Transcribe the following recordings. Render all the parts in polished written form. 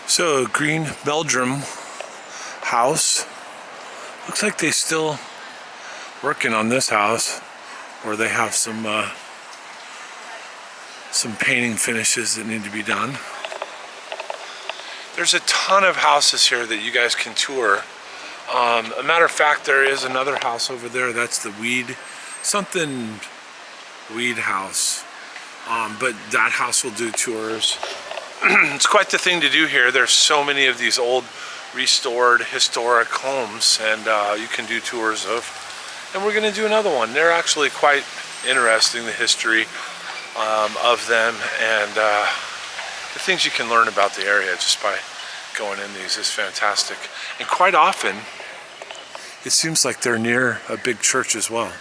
So, a green Belgium house. Looks like they still working on this house, or they have some painting finishes that need to be done. There's a ton of houses here that you guys can tour. A matter of fact, there is another house over there. That's the weed house. But that house will do tours. It's quite the thing to do here. There's so many of these old, restored, historic homes, and you can do tours of. And we're going to do another one. They're actually quite interesting, the history of them, and the things you can learn about the area just by going in these is fantastic. And quite often, it seems like they're near a big church as well.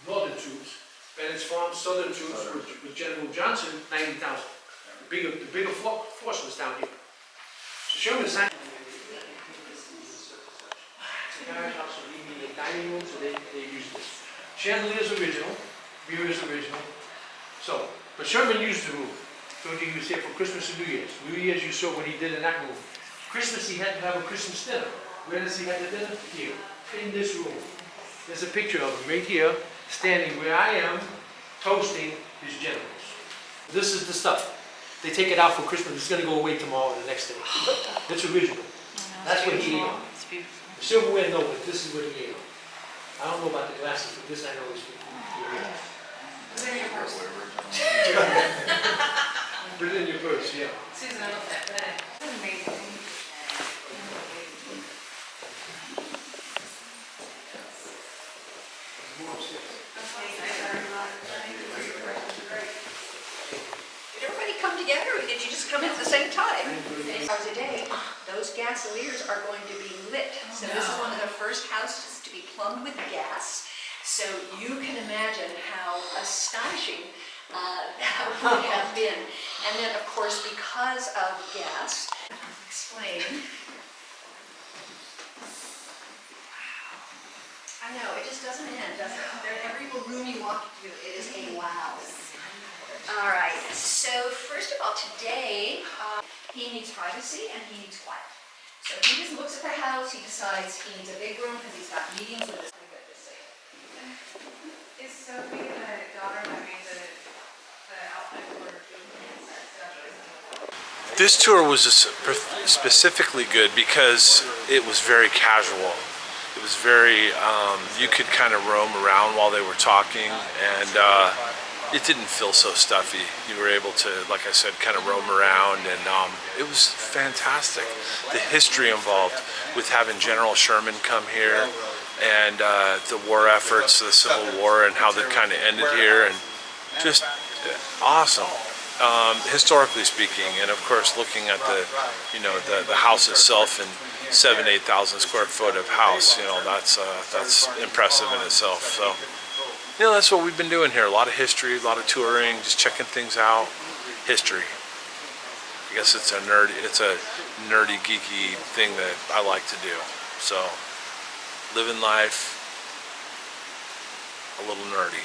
Northern troops, Bennett's Farm, Southern troops with General Johnson, 90,000. The bigger force was down here. So Sherman signed. It's a garage house, so they need a dining room, so they use this. Chandelier's original, beer is original. So, but Sherman used the room. Told you he was here for Christmas and New Year's. New Year's you saw what he did in that room. Christmas he had to have a Christmas dinner. Where does he have the dinner? Here, in this room. There's a picture of him right here, standing where I am, toasting his generals. This is the stuff. They take it out for Christmas. It's going to go away tomorrow or the next day. It's original. That's what he ate on. It's beautiful. The silverware, no, but this is what he ate on. I don't know about the glasses, but this I know is original. Put it in your purse. Put it in your purse, yeah. Susan, I love that. That's amazing. Did everybody come together, or did you just come in at the same time? Hours a day, those gasoliers are going to be lit. So this is one of the first houses to be plumbed with gas. So you can imagine how astonishing that would have been. And then, of course, because of gas, explain. I know, it just doesn't end, does it? Every room you walk into, it is a wow. All right, so first of all, today, he needs privacy and he needs quiet. So he just looks at the house, he decides he needs a big room because he's got meetings with his... Is Sophie the daughter that made the outfit for stuff? This tour was specifically good because it was very casual. It was very, you could kind of roam around while they were talking, and it didn't feel so stuffy. You were able to, like I said, kind of roam around, and it was fantastic. The history involved with having General Sherman come here, and the war efforts, the Civil War, and how that kind of ended here, and just awesome. Historically speaking, and of course looking at the house itself and 8,000 square foot of house, that's impressive in itself. So that's what we've been doing here. A lot of history, a lot of touring, just checking things out. History. I guess it's a nerdy, geeky thing that I like to do. So living life a little nerdy.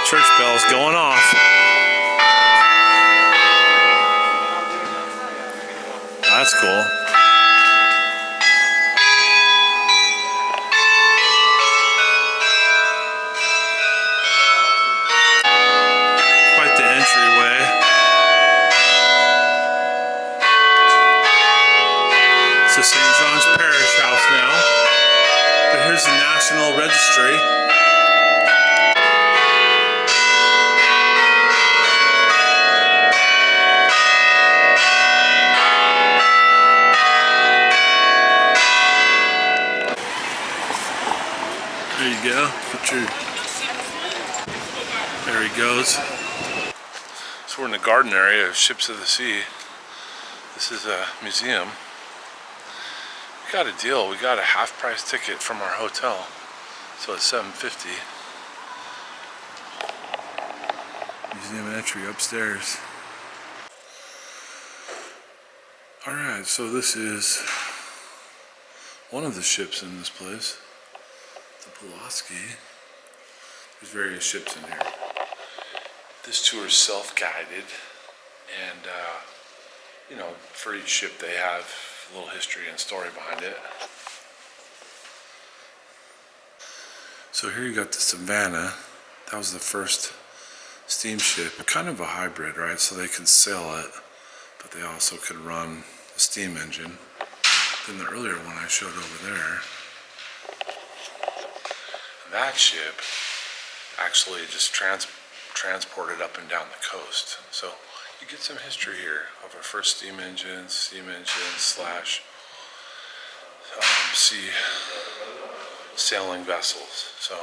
Church bells going off. That's cool. Quite the entryway. It's a St. John's Parish house now. But here's the National Registry. There you go. There he goes. So we're in the garden area of Ships of the Sea. This is a museum. We got a deal. We got a half-price ticket from our hotel, so it's $7.50. Museum entry upstairs. Alright, so this is one of the ships in this place. The Pulaski. There's various ships in here. This tour is self-guided, and you know, for each ship they have a little history and story behind it. So here you got the Savannah. That was the first steamship, kind of a hybrid, right? So they can sail it, but they also could run a steam engine. Then the earlier one I showed over there, that ship actually just transported up and down the coast. So you get some history here of our first steam engines slash sea sailing vessels. So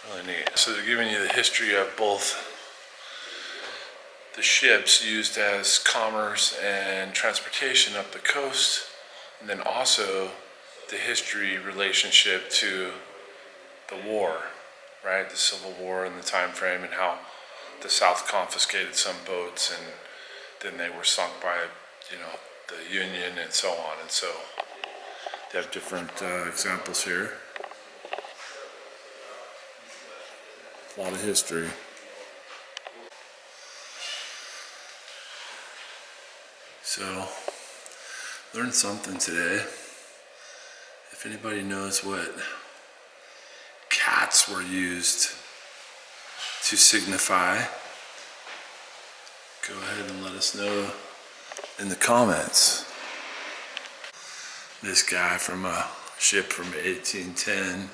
really neat. So they're giving you the history of both the ships used as commerce and transportation up the coast, and then also the history relationship to the war, right? The Civil War and the time frame, and how the South confiscated some boats and then they were sunk by, you know, the Union and so on. And so they have different examples here. A lot of history. So, learned something today. If anybody knows what cats were used to signify, go ahead and let us know in the comments. This guy from a ship from 1810,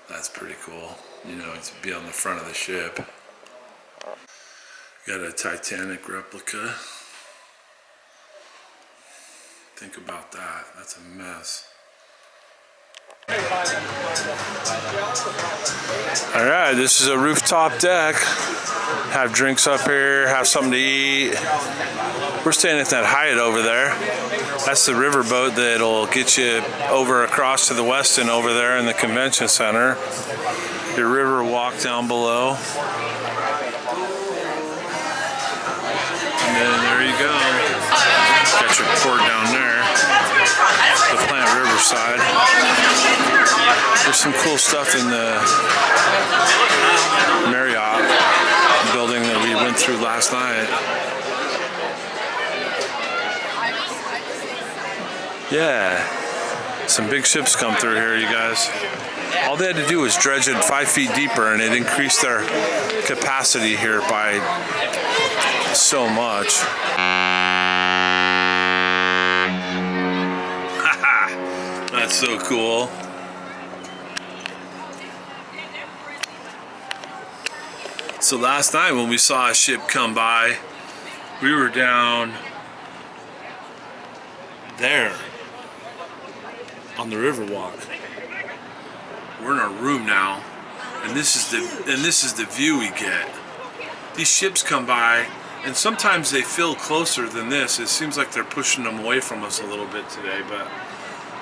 that's pretty cool. You know, to be on the front of the ship. Got a Titanic replica. Think about that, that's a mess. All right, this is a rooftop deck. Have drinks up here, have something to eat. We're staying at that Hyatt over there. That's the riverboat that'll get you over across to the Westin over there in the convention center. Your river walk down below. And then there you go. Got your port down there. The Plant Riverside. There's some cool stuff in the Marriott building that we went through last night. Yeah, some big ships come through here, you guys. All they had to do was dredge it 5 feet deeper, and it increased their capacity here by so much. That's so cool. So last night when we saw a ship come by, we were down there on the Riverwalk. We're in our room now, and this is the view we get. These ships come by, and sometimes they feel closer than this. It seems like they're pushing them away from us a little bit today, but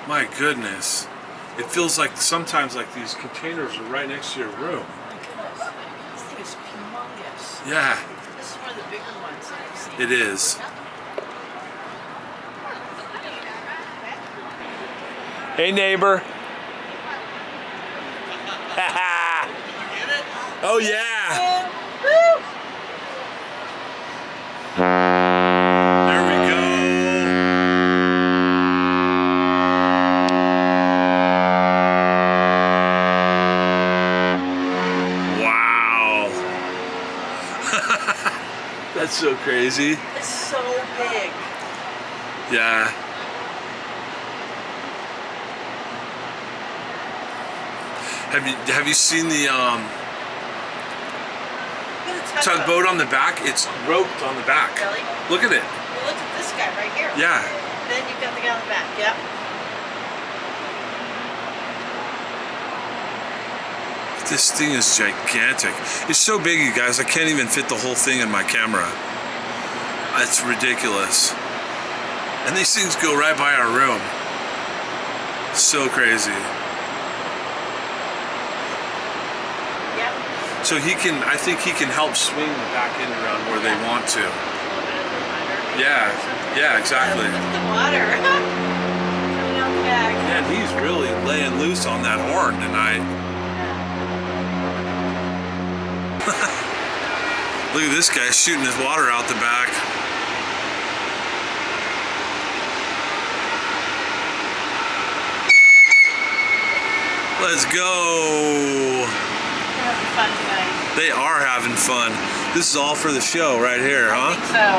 my goodness, it feels like sometimes like these containers are right next to your room. This thing is humongous. Yeah, This is one of the bigger ones that I've seen. it is. Hey neighbor. Oh yeah. There we go. Wow. That's so crazy. It's so big. Yeah. Have you seen the tugboat on the back? It's roped on the back. Really? Look at it. Well, look at this guy right here. Yeah. Then you've got the guy on the back. Yep. This thing is gigantic. It's so big, you guys, I can't even fit the whole thing in my camera. It's ridiculous. And these things go right by our room. So crazy. Yep. So he can, I think he can help swing the back end around where they want to. Yeah, yeah, exactly. Look at the water. Coming out the back. Man, he's really laying loose on that horn tonight. Look at this guy shooting his water out the back. Let's go. We're having fun tonight. They are having fun. This is all for the show right here, huh? I think so.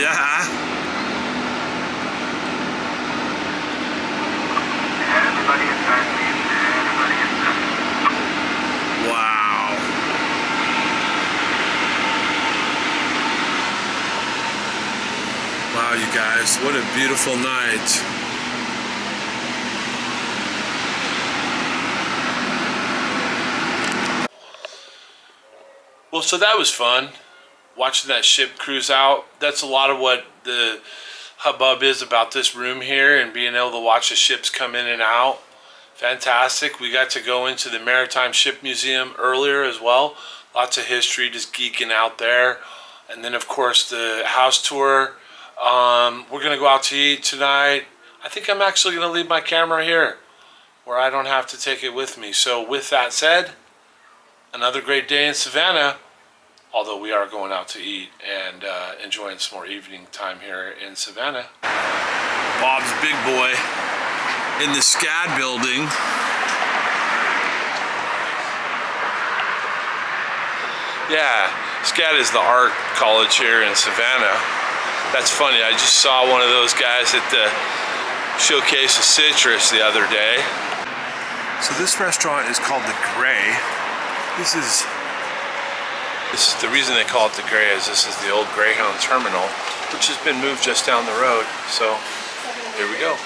Yeah. Wow. Wow, you guys, what a beautiful night. Well, so that was fun, watching that ship cruise out. That's a lot of what the hubbub is about this room here, and being able to watch the ships come in and out. Fantastic. We got to go into the Maritime Ship Museum earlier as well. Lots of history, just geeking out there. And then, of course, the house tour. We're going to go out to eat tonight. I think I'm actually going to leave my camera here, where I don't have to take it with me. So with that said, another great day in Savannah, although we are going out to eat and enjoying some more evening time here in Savannah. Bob's Big Boy in the SCAD building. Yeah, SCAD is the art college here in Savannah. That's funny, I just saw one of those guys at the Showcase of Citrus the other day. So this restaurant is called The Gray. This is the reason they call it The Gray is this is the old Greyhound terminal, which has been moved just down the road. So here we go.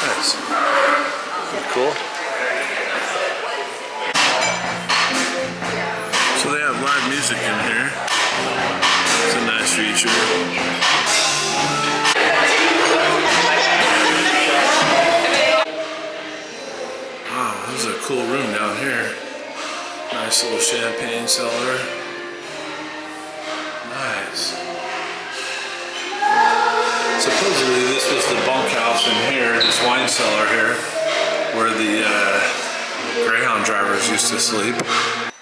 Nice. Pretty cool. So they have live music in here. It's a nice feature. Wow, this is a cool room down here. Nice little champagne cellar. Nice. Supposedly this was the bunkhouse in here, this wine cellar here, where the Greyhound drivers used to sleep.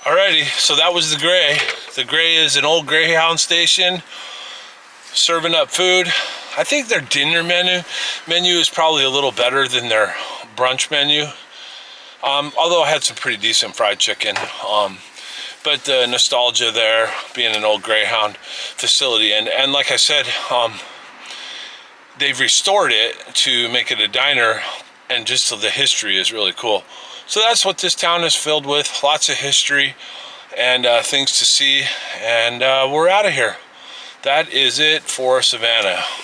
Alrighty, so that was the Gray. The Gray is an old Greyhound station serving up food. I think their dinner menu is probably a little better than their brunch menu. Although I had some pretty decent fried chicken. But the nostalgia there, being an old Greyhound facility. And like I said, they've restored it to make it a diner, and just the history is really cool. So that's what this town is filled with. Lots of history and things to see. And we're out of here. That is it for Savannah.